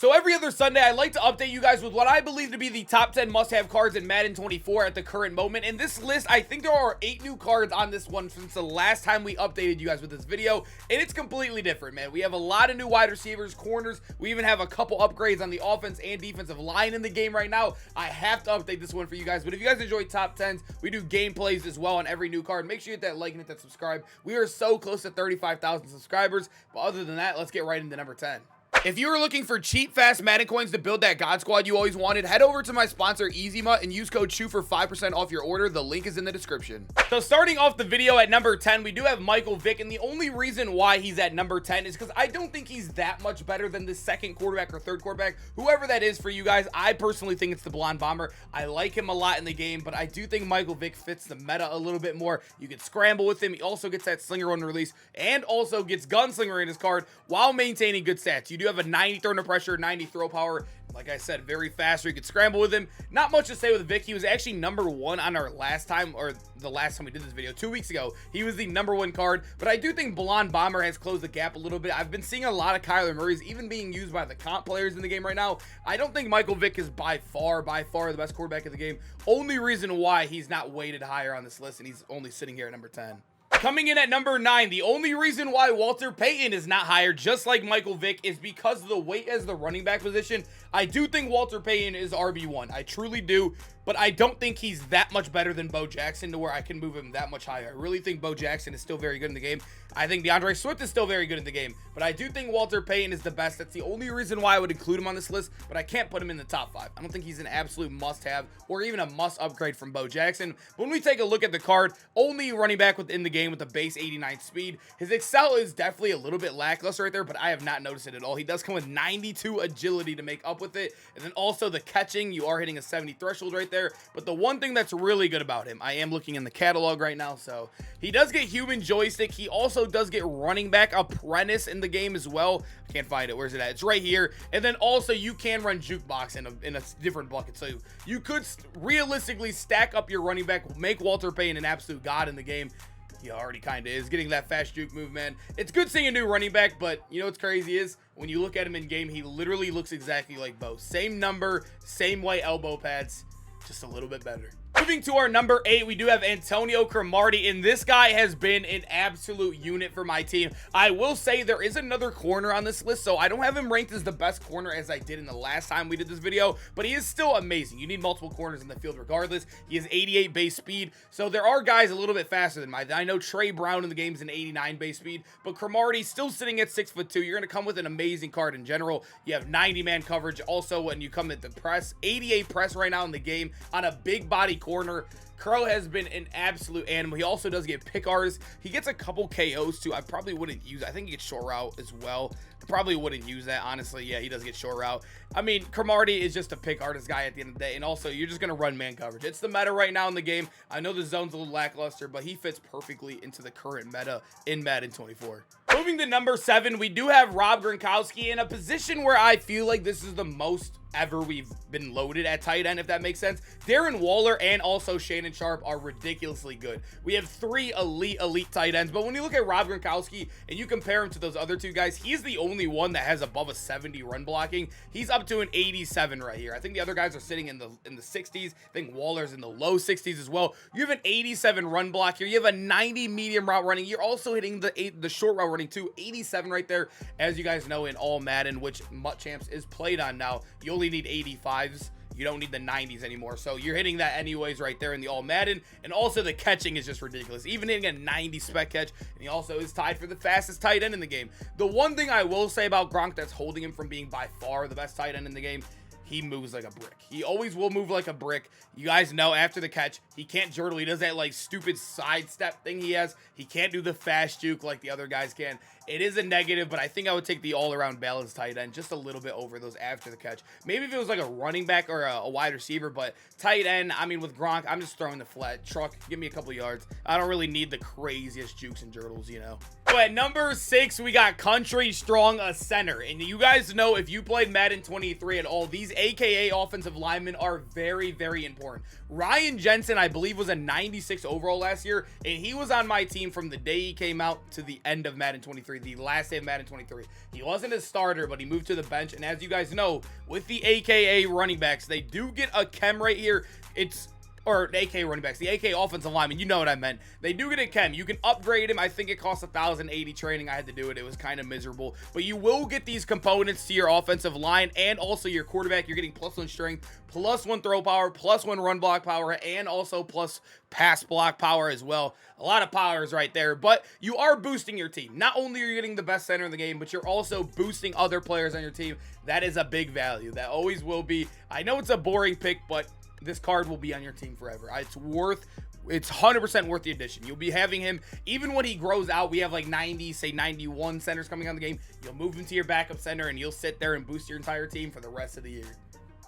So every other Sunday, I like to update you guys with what I believe to be the top 10 must-have cards in Madden 24 at the current moment. In this list, I think there are 8 new cards on this one since the last time we updated you guys with this video, and it's completely different, man. We have a lot of new wide receivers, corners. We even have a couple upgrades on the offense and defensive line in the game right now. I have to update this one for you guys, but if you guys enjoy top 10s, we do gameplays as well on every new card. Make sure you hit that like and hit that subscribe. We are so close to 35,000 subscribers, but other than that, let's get right into number 10. If you are looking for cheap, fast Madden coins to build that God Squad you always wanted, head over to my sponsor, EasyMut, and use code CHEW for 5% off your order. The link is in the description. So starting off the video at number 10, we do have Vick, and the only reason why he's at number 10 is because I don't think he's that much better than the second quarterback or third quarterback, whoever that is for you guys. I personally think it's the Blonde Bomber. I like him a lot in the game, but I do think Vick fits the meta a little bit more. You can scramble with him. He also gets that slinger run release and also gets gunslinger in his card while maintaining good stats. You do have a 90 throw under pressure, 90 throw power. Like I said, very fast, so you could scramble with him. Not much to say with Vick. He was actually number 1 on our last time, or the last time we did this video, 2 weeks ago. He was the number 1 card, but I do think Blonde Bomber has closed the gap a little bit. I've been seeing a lot of Kyler Murray's even being used by the comp players in the game right now. I don't think Vick is by far the best quarterback in the game. Only reason why he's not weighted higher on this list, and he's only sitting here at number 10. Coming in at number 9, the only reason why Payton is not higher, just like Vick, is because of the weight as the running back position. I do think Payton is RB1. I truly do, but I don't think he's that much better than Bo Jackson to where I can move him that much higher. I really think Bo Jackson is still very good in the game. I think DeAndre Swift is still very good in the game, but I do think Payton is the best. That's the only reason why I would include him on this list, but I can't put him in the top 5. I don't think he's an absolute must-have or even a must-upgrade from Bo Jackson. When we take a look at the card, only running back within the game with a base 89 speed. His excel is definitely a little bit lackluster right there, but I have not noticed it at all. He does come with 92 agility to make up with it, and then also the catching, you are hitting a 70 threshold right there. But the one thing that's really good about him, I am looking in the catalog right now, so he does get human joystick. He also does get running back apprentice in the game as well. I can't find it. Where's it at? It's right here. And then also you can run jukebox in a different bucket, so you could realistically stack up your running back, make Payton an absolute god in the game. He already kind of is, getting that fast juke move, man. It's good seeing a new running back, but you know what's crazy is when you look at him in game, he literally looks exactly like Bo. Same number, same white elbow pads, just a little bit better. Moving to our number 8, we do have Cromartie, and this guy has been an absolute unit for my team. I will say there is another corner on this list, so I don't have him ranked as the best corner as I did in the last time we did this video, but he is still amazing. You need multiple corners in the field regardless. He has 88 base speed, so there are guys a little bit faster than mine. I know Trey Brown in the game is an 89 base speed, but Cromartie still sitting at 6'2". You're going to come with an amazing card in general. You have 90-man coverage. Also, when you come at the press, 88 press right now in the game on a big body corner. Crow has been an absolute animal. He also does get pick Rs. He gets a couple KOs too. I probably wouldn't use. I think he gets short route as well. Probably wouldn't use that, honestly. Yeah, he does get short route. I mean, Cromartie is just a pick artist guy at the end of the day, and also you're just gonna run man coverage. It's the meta right now in the game. I know the zone's a little lackluster, but he fits perfectly into the current meta in Madden 24. Moving to number 7, we do have Gronkowski in a position where I feel like this is the most ever we've been loaded at tight end, if that makes sense. Darren Waller and also Shannon Sharp are ridiculously good. We have 3 elite tight ends, but when you look at Gronkowski and you compare him to those other 2 guys, he's the only one that has above a 70 run blocking. He's up to an 87 right here. I think the other guys are sitting in the 60s. I think Waller's in the low 60s as well. You have an 87 run block here. You have a 90 medium route running. You're also hitting the short route running too. 87 right there. As you guys know, in all Madden, which MUT Champs is played on now, you only need 85s. You don't need the 90s anymore, so you're hitting that anyways right there in the all Madden. And also the catching is just ridiculous, even hitting a 90 spec catch. And he also is tied for the fastest tight end in the game. The one thing I will say about Gronk that's holding him from being by far the best tight end in the game, he moves like a brick. He always will move like a brick. You guys know after the catch, he can't jurtle. He does that like stupid sidestep thing he has. He can't do the fast juke like the other guys can. It is a negative, but I think I would take the all-around balanced tight end just a little bit over those after the catch. Maybe if it was like a running back or a wide receiver, but tight end, I mean, with Gronk, I'm just throwing the flat truck. Give me a couple yards. I don't really need the craziest jukes and jurtles, you know. So at number 6, we got Country Strong, a center. And you guys know, if you played Madden 23 at all, these AKA offensive linemen are very, very important. Ryan Jensen, I believe, was a 96 overall last year, and he was on my team from the day he came out to the end of Madden 23, the last day of Madden 23. He wasn't a starter, but he moved to the bench, and as you guys know, with the AKA running backs, they do get a chem right here. Or AK running backs, the AK offensive lineman, you know what I meant. They do get a chem. You can upgrade him. I think it costs 1,080 training. I had to do it. It was kind of miserable. But you will get these components to your offensive line and also your quarterback. You're getting +1 strength, +1 throw power, +1 run block power, and also plus pass block power as well. A lot of powers right there. But you are boosting your team. Not only are you getting the best center in the game, but you're also boosting other players on your team. That is a big value. That always will be. I know it's a boring pick, but this card will be on your team forever. It's 100% worth the addition. You'll be having him, even when he grows out, we have like 90, say 91 centers coming on the game. You'll move him to your backup center and you'll sit there and boost your entire team for the rest of the year.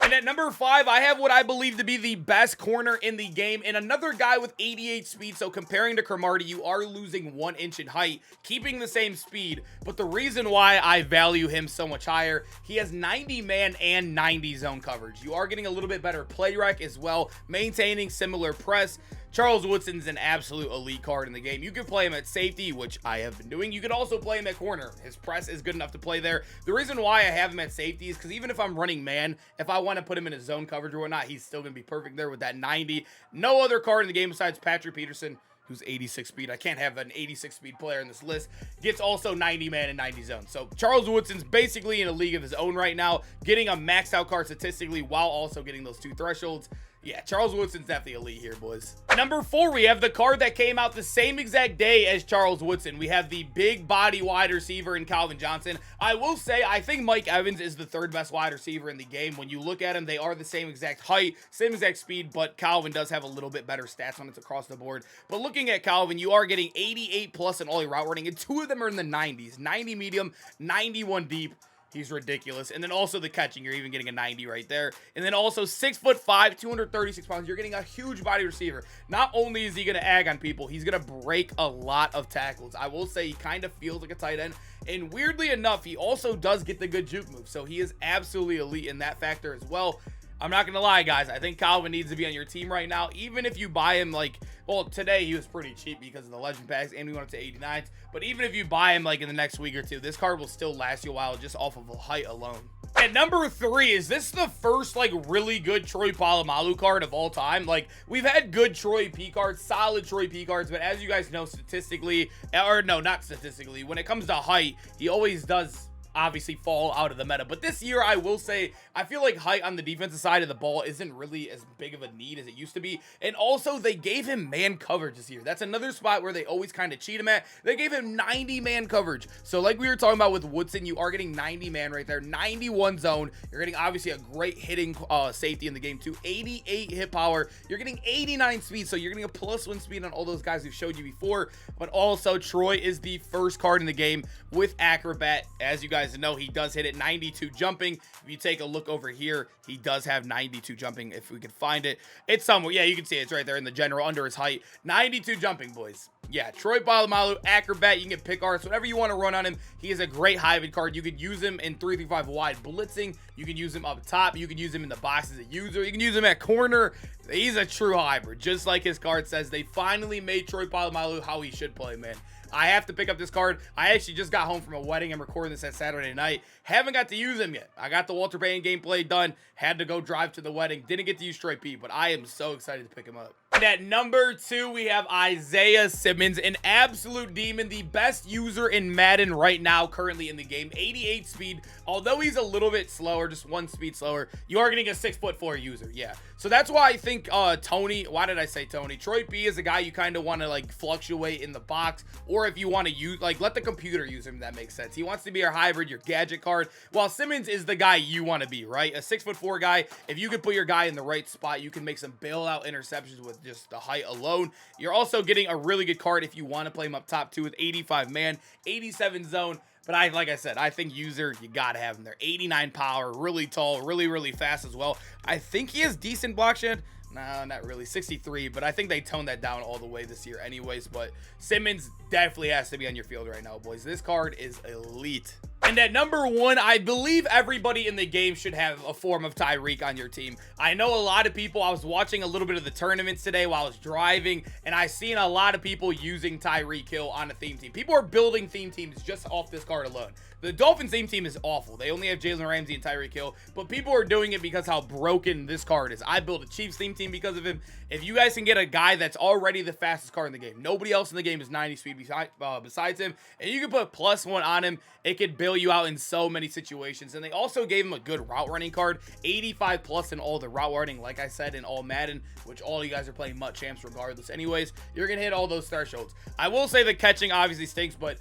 And at number 5, I have what I believe to be the best corner in the game, and another guy with 88 speed. So comparing to Cromartie, you are losing 1 inch in height, keeping the same speed. But the reason why I value him so much higher, he has 90 man and 90 zone coverage. You are getting a little bit better play rec as well, maintaining similar press. Charles Woodson's an absolute elite card in the game. You can play him at safety, which I have been doing. You can also play him at corner. His press is good enough to play there. The reason why I have him at safety is because even if I'm running man, if I want to put him in a zone coverage or whatnot, he's still going to be perfect there with that 90. No other card in the game besides Patrick Peterson, who's 86 speed. I can't have an 86 speed player in this list. Gets also 90 man and 90 zone. So Charles Woodson's basically in a league of his own right now, getting a maxed out card statistically while also getting those 2 thresholds. Yeah, Charles Woodson's definitely elite here, boys. Number 4, we have the card that came out the same exact day as Charles Woodson. We have the big body wide receiver in Calvin Johnson. I will say, I think Mike Evans is the 3rd best wide receiver in the game. When you look at him, they are the same exact height, same exact speed, but Calvin does have a little bit better stats on it across the board. But looking at Calvin, you are getting 88 plus in all your route running, and 2 of them are in the 90s. 90 medium, 91 deep. He's ridiculous. And then also the catching, you're even getting a 90 right there. And then also 6'5", 236 pounds. You're getting a huge body receiver. Not only is he going to ag on people, he's going to break a lot of tackles. I will say he kind of feels like a tight end. And weirdly enough, he also does get the good juke move. So he is absolutely elite in that factor as well. I'm not going to lie, guys. I think Calvin needs to be on your team right now. Even if you buy him, like, well, today he was pretty cheap because of the legend packs, and we went up to 89s. But even if you buy him, like, in the next week or two, this card will still last you a while just off of height alone. At number 3, is this the first, like, really good Troy Polamalu card of all time? Like, we've had good Troy P cards, solid Troy P cards, but as you guys know, statistically, or no, not statistically, when it comes to height, he always does obviously fall out of the meta. But this year, I will say, I feel like height on the defensive side of the ball isn't really as big of a need as it used to be. And also, they gave him man coverage this year. That's another spot where they always kind of cheat him at. They gave him 90 man coverage. So like we were talking about with Woodson, you are getting 90 man right there, 91 zone. You're getting obviously a great hitting safety in the game too, 88 hit power. You're getting 89 speed, so you're getting a +1 speed on all those guys we've showed you before. But also, Troy is the first card in the game with Acrobat. As you guys know, he does hit it 92 jumping. If you take a look over here, he does have 92 jumping. If we can find it, it's somewhere. Yeah, you can see it. It's right there in the general under his height. 92 jumping, boys. Yeah, Troy Polamalu, Acrobat. You can get pick arts, whatever you want to run on him. He is a great hybrid card. You could use him in 3-5 wide blitzing. You can use him up top. You can use him in the box as a user. You can use him at corner. He's a true hybrid, just like his card says. They finally made Troy Polamalu how he should play, man. I have to pick up this card. I actually just got home from a wedding. I'm recording this at Saturday night. Haven't got to use him yet. I got the Walter Payton gameplay done. Had to go drive to the wedding. Didn't get to use Troy P, but I am so excited to pick him up. And at number 2, we have Isaiah Simmons, an absolute demon, the best user in Madden right now, currently in the game. 88 speed. Although he's a little bit slower, just 1 speed slower, you are getting a 6'4" user. Yeah. So that's why I think Tony, why did I say Tony? Troy P is a guy you kind of want to like fluctuate in the box, or if you want to use, like, let the computer use him, that makes sense. He wants to be your hybrid, your gadget card, while Simmons is the guy you want to be, right? A 6'4" guy. If you could put your guy in the right spot, you can make some bailout interceptions with just the height alone. You're also getting a really good card if you want to play him up top too, with 85 man, 87 zone. But like I said, I think user, you got to have him there. 89 power, really tall, really, really fast as well. I think he has decent block shed. Nah, not really. 63, but I think they toned that down all the way this year anyways. But Simmons definitely has to be on your field right now, boys. This card is elite. And at number 1, I believe everybody in the game should have a form of Tyreek on your team. I know a lot of people, I was watching a little bit of the tournaments today while I was driving, and I seen a lot of people using Tyreek Hill on a theme team. People are building theme teams just off this card alone. The Dolphins theme team is awful. They only have Jalen Ramsey and Tyreek Hill, but people are doing it because how broken this card is. I built a Chiefs theme team because of him. If you guys can get a guy that's already the fastest card in the game, nobody else in the game is 90 speed besides him, and you can put +1 on him, it could bail you out in so many situations. And they also gave him a good route running card, 85+ in all the route running, like I said, in all Madden, which all you guys are playing MUT champs regardless anyways. You're gonna hit all those thresholds. I will say the catching obviously stinks, but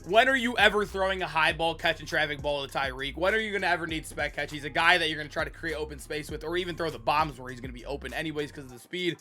when are you ever throwing a high ball catch and traffic ball to Tyreek? When are you going to ever need spec catch? He's a guy that you're going to try to create open space with, or even throw the bombs where he's going to be open anyways because of the speed.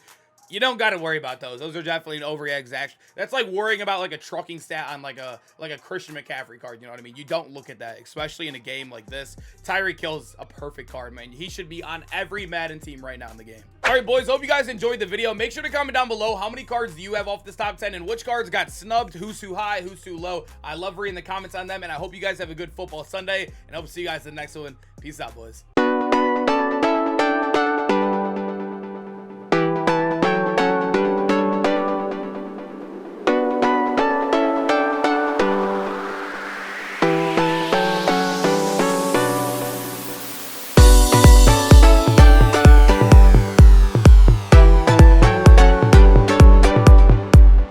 You don't got to worry about those. Those are definitely an overreaction. That's like worrying about like a trucking stat on like a Christian McCaffrey card. You know what I mean? You don't look at that, especially in a game like this. Tyreek Hill's a perfect card, man. He should be on every Madden team right now in the game. All right, boys. Hope you guys enjoyed the video. Make sure to comment down below how many cards do you have off this top 10 and which cards got snubbed, who's too high, who's too low. I love reading the comments on them, and I hope you guys have a good football Sunday, and I hope to see you guys in the next one. Peace out, boys.